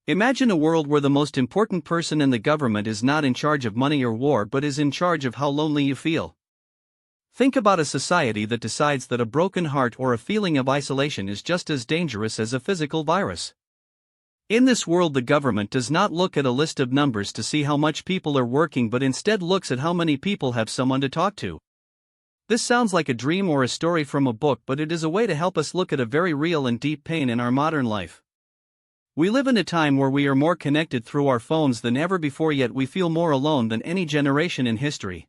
Imagine a world where the most important person in the government is not in charge of money or war but is in charge of how lonely you feel. Think about a society that decides that a broken heart or a feeling of isolation is just as dangerous as a physical virus. In this world, the government does not look at a list of numbers to see how much people are working but instead looks at how many people have someone to talk to. This sounds like a dream or a story from a book, but it is a way to help us look at a very real and deep pain in our modern life. We live in a time where we are more connected through our phones than ever before, yet we feel more alone than any generation in history.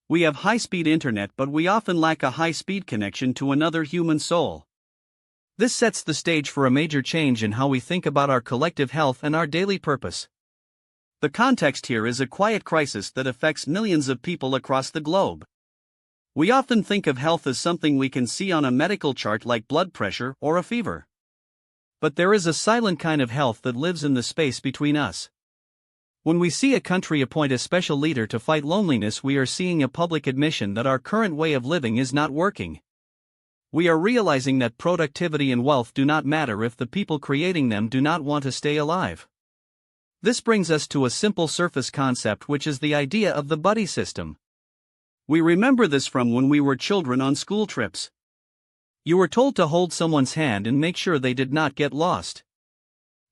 We have high-speed internet, but we often lack a high-speed connection to another human soul. This sets the stage for a major change in how we think about our collective health and our daily purpose. The context here is a quiet crisis that affects millions of people across the globe. We often think of health as something we can see on a medical chart like blood pressure or a fever. But there is a silent kind of health that lives in the space between us. When we see a country appoint a special leader to fight loneliness, we are seeing a public admission that our current way of living is not working. We are realizing that productivity and wealth do not matter if the people creating them do not want to stay alive. This brings us to a simple surface concept, which is the idea of the buddy system. We remember this from when we were children on school trips. You were told to hold someone's hand and make sure they did not get lost.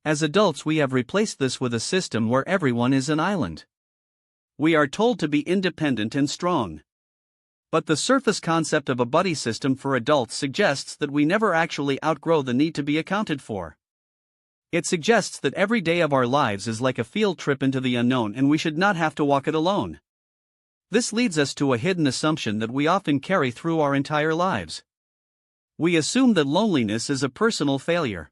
As adults, we have replaced this with a system where everyone is an island. We are told to be independent and strong. But the surface concept of a buddy system for adults suggests that we never actually outgrow the need to be accounted for. It suggests that every day of our lives is like a field trip into the unknown and we should not have to walk it alone. This leads us to a hidden assumption that we often carry through our entire lives. We assume that loneliness is a personal failure.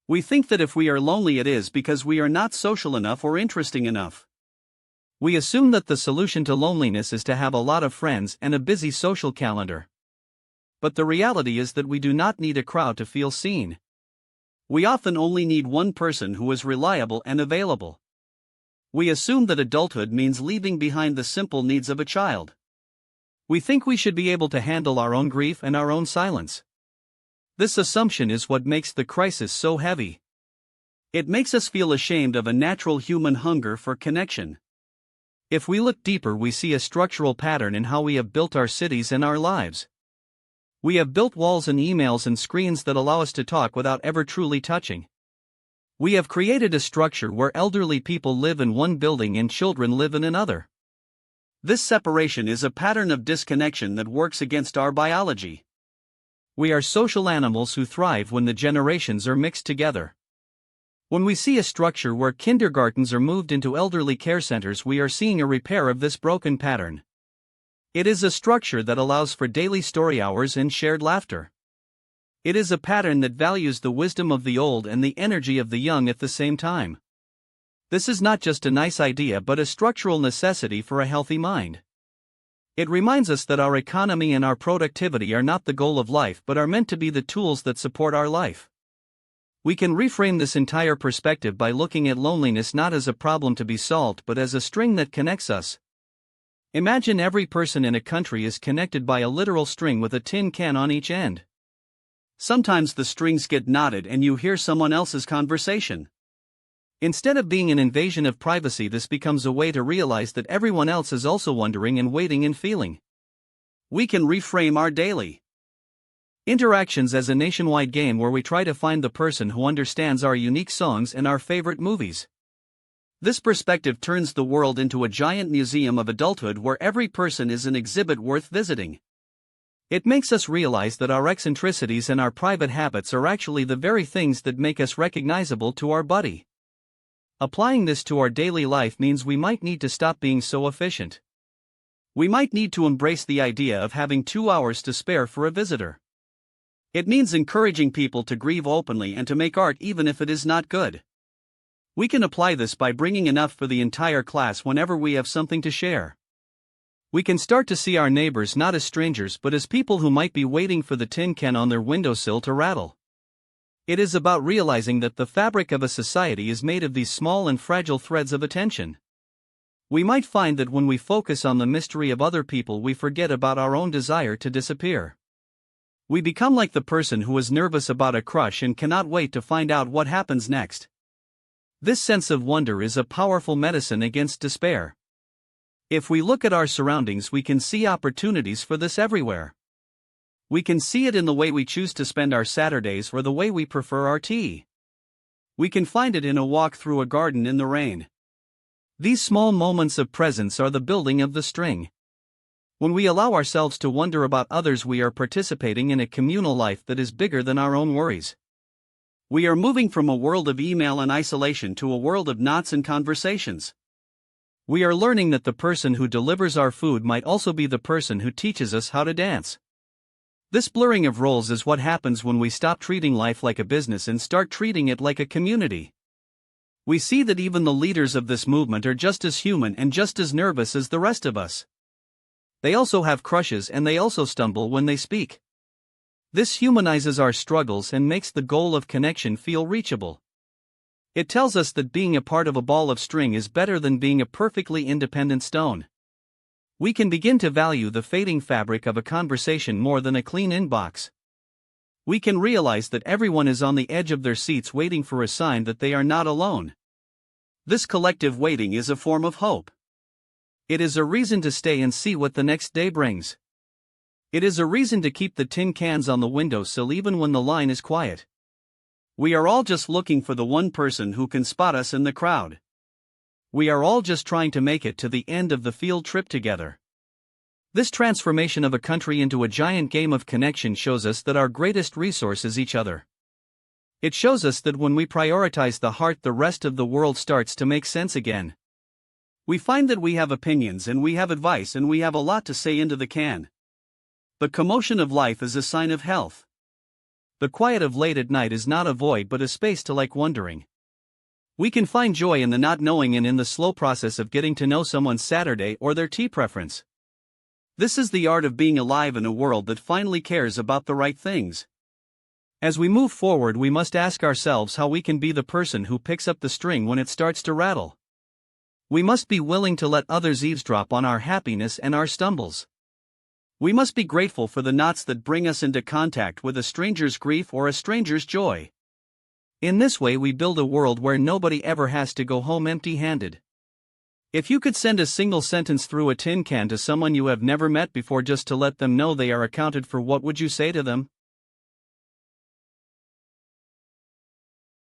We think that if we are lonely, it is because we are not social enough or interesting enough. We assume that the solution to loneliness is to have a lot of friends and a busy social calendar. But the reality is that we do not need a crowd to feel seen. We often only need one person who is reliable and available. We assume that adulthood means leaving behind the simple needs of a child. We think we should be able to handle our own grief and our own silence. This assumption is what makes the crisis so heavy. It makes us feel ashamed of a natural human hunger for connection. If we look deeper, we see a structural pattern in how we have built our cities and our lives. We have built walls and emails and screens that allow us to talk without ever truly touching. We have created a structure where elderly people live in one building and children live in another. This separation is a pattern of disconnection that works against our biology. We are social animals who thrive when the generations are mixed together. When we see a structure where kindergartens are moved into elderly care centers, we are seeing a repair of this broken pattern. It is a structure that allows for daily story hours and shared laughter. It is a pattern that values the wisdom of the old and the energy of the young at the same time. This is not just a nice idea but a structural necessity for a healthy mind. It reminds us that our economy and our productivity are not the goal of life but are meant to be the tools that support our life. We can reframe this entire perspective by looking at loneliness not as a problem to be solved but as a string that connects us. Imagine every person in a country is connected by a literal string with a tin can on each end. Sometimes the strings get knotted and you hear someone else's conversation. Instead of being an invasion of privacy, this becomes a way to realize that everyone else is also wondering and waiting and feeling. We can reframe our daily interactions as a nationwide game where we try to find the person who understands our unique songs and our favorite movies. This perspective turns the world into a giant museum of adulthood where every person is an exhibit worth visiting. It makes us realize that our eccentricities and our private habits are actually the very things that make us recognizable to our buddy. Applying this to our daily life means we might need to stop being so efficient. We might need to embrace the idea of having 2 hours to spare for a visitor. It means encouraging people to grieve openly and to make art even if it is not good. We can apply this by bringing enough for the entire class whenever we have something to share. We can start to see our neighbors not as strangers but as people who might be waiting for the tin can on their windowsill to rattle. It is about realizing that the fabric of a society is made of these small and fragile threads of attention. We might find that when we focus on the mystery of other people, we forget about our own desire to disappear. We become like the person who is nervous about a crush and cannot wait to find out what happens next. This sense of wonder is a powerful medicine against despair. If we look at our surroundings, we can see opportunities for this everywhere. We can see it in the way we choose to spend our Saturdays or the way we prefer our tea. We can find it in a walk through a garden in the rain. These small moments of presence are the building of the string. When we allow ourselves to wonder about others, we are participating in a communal life that is bigger than our own worries. We are moving from a world of email and isolation to a world of knots and conversations. We are learning that the person who delivers our food might also be the person who teaches us how to dance. This blurring of roles is what happens when we stop treating life like a business and start treating it like a community. We see that even the leaders of this movement are just as human and just as nervous as the rest of us. They also have crushes and they also stumble when they speak. This humanizes our struggles and makes the goal of connection feel reachable. It tells us that being a part of a ball of string is better than being a perfectly independent stone. We can begin to value the fading fabric of a conversation more than a clean inbox. We can realize that everyone is on the edge of their seats waiting for a sign that they are not alone. This collective waiting is a form of hope. It is a reason to stay and see what the next day brings. It is a reason to keep the tin cans on the windowsill even when the line is quiet. We are all just looking for the one person who can spot us in the crowd. We are all just trying to make it to the end of the field trip together. This transformation of a country into a giant game of connection shows us that our greatest resource is each other. It shows us that when we prioritize the heart, the rest of the world starts to make sense again. We find that we have opinions and we have advice and we have a lot to say into the can. The commotion of life is a sign of health. The quiet of late at night is not a void but a space to like wondering. We can find joy in the not knowing and in the slow process of getting to know someone's Saturday or their tea preference. This is the art of being alive in a world that finally cares about the right things. As we move forward, we must ask ourselves how we can be the person who picks up the string when it starts to rattle. We must be willing to let others eavesdrop on our happiness and our stumbles. We must be grateful for the knots that bring us into contact with a stranger's grief or a stranger's joy. In this way, we build a world where nobody ever has to go home empty-handed. If you could send a single sentence through a tin can to someone you have never met before just to let them know they are accounted for, what would you say to them?